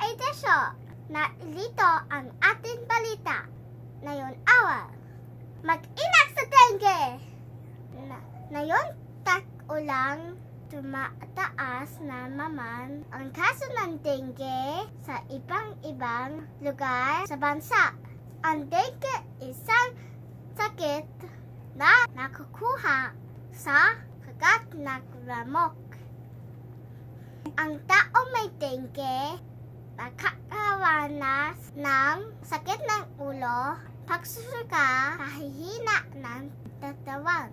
ay desyo na ilito ang ating balita. Ngayon awal, mag-ingat sa dengue. Ngayon tag-ulang tumataas na naman ang kaso ng dengue sa ibang-ibang lugar sa bansa. Ang dengue isang sakit na nakukuha sa kagat ng lamok. Ang tao may dengue makakaranas ng sakit ng ulo, pagsusuka, kahihina ng katawan.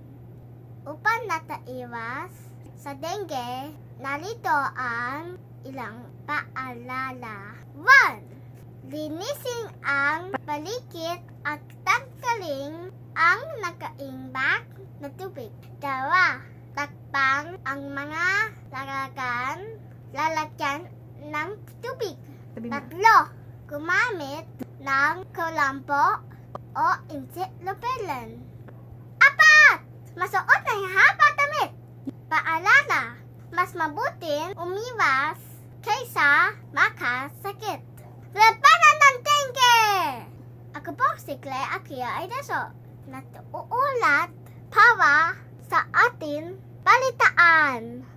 Upang nataiwas sa dengue, narito ang ilang paalala. 1. Linisin ang paligid at tanggalin ang nakaimbak na tubig. 2. Takpan ang mga lalagyan ng tubig. 3. Gumamit ng kulambo o insiklopelen. 4. Masuot ng haba damit. Paalala, mas mabuting umiwas kaysa makasakit. Labanan ng dengue! Ako po si Claire Akia Aidaso, natuulat para sa ating balitaan.